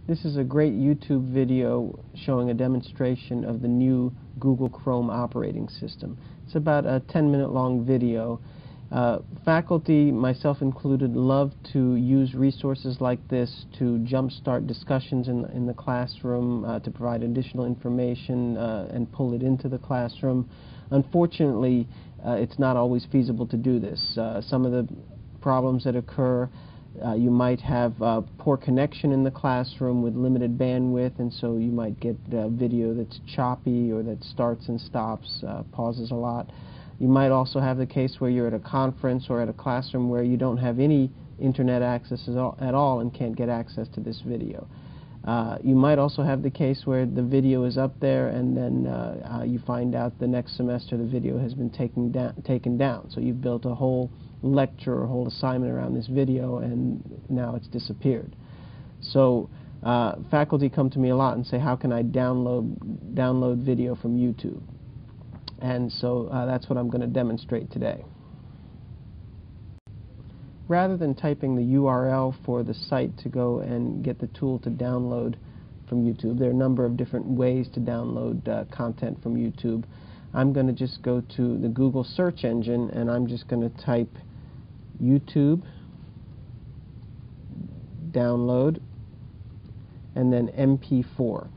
This is a great YouTube video showing a demonstration of the new Google Chrome operating system. It's about a 10-minute long video. Faculty, myself included, love to use resources like this to jumpstart discussions in the classroom, to provide additional information and pull it into the classroom. Unfortunately, it's not always feasible to do this. Some of the problems that occur, you might have poor connection in the classroom with limited bandwidth, and so you might get video that's choppy or that starts and stops, pauses a lot. You might also have the case where you're at a conference or at a classroom where you don't have any internet access at all and can't get access to this video. You might also have the case where the video is up there and then you find out the next semester the video has been taken down. So you've built a whole lecture or whole assignment around this video and now it's disappeared. So faculty come to me a lot and say, how can I download video from YouTube? And so that's what I'm going to demonstrate today. Rather than typing the URL for the site to go and get the tool to download from YouTube, there are a number of different ways to download content from YouTube. I'm going to just go to the Google search engine and I'm just going to type YouTube download and then MP4.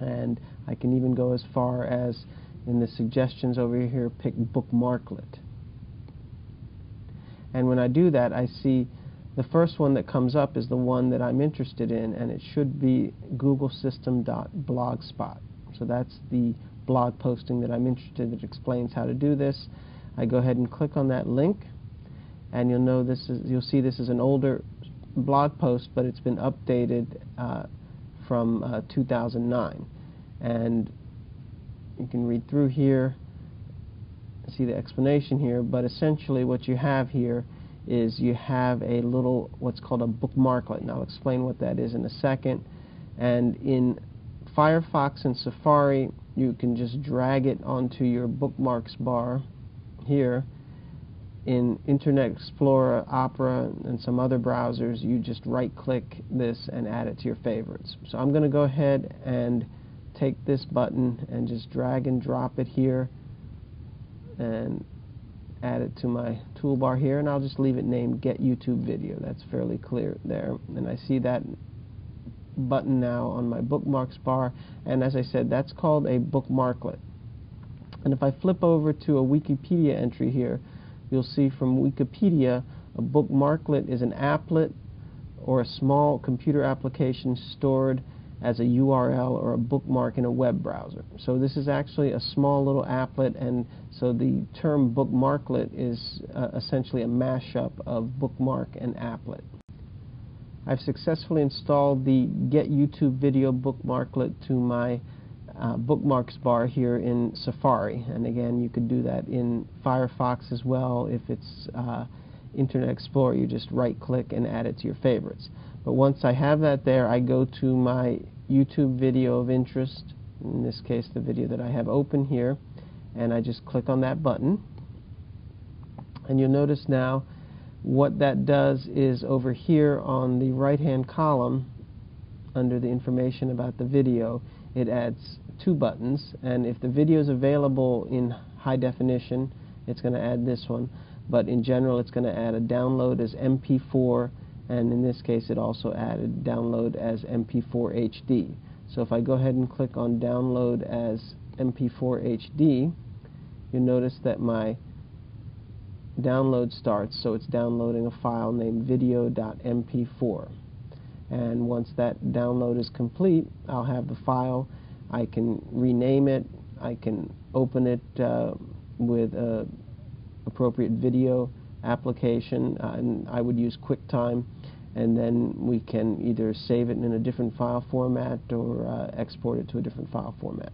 And I can even go as far as, in the suggestions over here, pick bookmarklet. And when I do that, I see the first one that comes up is the one that I'm interested in, and it should be googlesystem.blogspot. So that's the blog posting that I'm interested in that explains how to do this. I go ahead and click on that link, and you'll see this is an older blog post, but it's been updated from 2009. And you can read through here, see the explanation here, but essentially what you have here is you have a little, what's called a bookmarklet, and I'll explain what that is in a second. And in Firefox and Safari, you can just drag it onto your bookmarks bar here. In Internet Explorer, Opera, and some other browsers, you just right-click this and add it to your favorites. So I'm going to go ahead and take this button and just drag and drop it here and add it to my toolbar here, and I'll just leave it named Get YouTube Video. That's fairly clear there, and I see that button now on my bookmarks bar, and as I said, that's called a bookmarklet. And if I flip over to a Wikipedia entry here, you'll see from Wikipedia a bookmarklet is an applet or a small computer application stored as a URL or a bookmark in a web browser. So this is actually a small little applet, and so the term bookmarklet is essentially a mashup of bookmark and applet. I've successfully installed the Get YouTube Video bookmarklet to my bookmarks bar here in Safari, and again you could do that in Firefox as well. If it's Internet Explorer, you just right click and add it to your favorites. But once I have that there, I go to my YouTube video of interest, in this case the video that I have open here, and I just click on that button, and you'll notice now what that does is over here on the right hand column under the information about the video, it adds two buttons, and if the video is available in high definition, it's going to add this one, but in general it's going to add a download as MP4, and in this case it also added download as MP4 HD. So if I go ahead and click on download as MP4 HD, you'll notice that my download starts, so it's downloading a file named video.mp4. And once that download is complete, I'll have the file. I can rename it, I can open it with an appropriate video application, and I would use QuickTime, and then we can either save it in a different file format or export it to a different file format.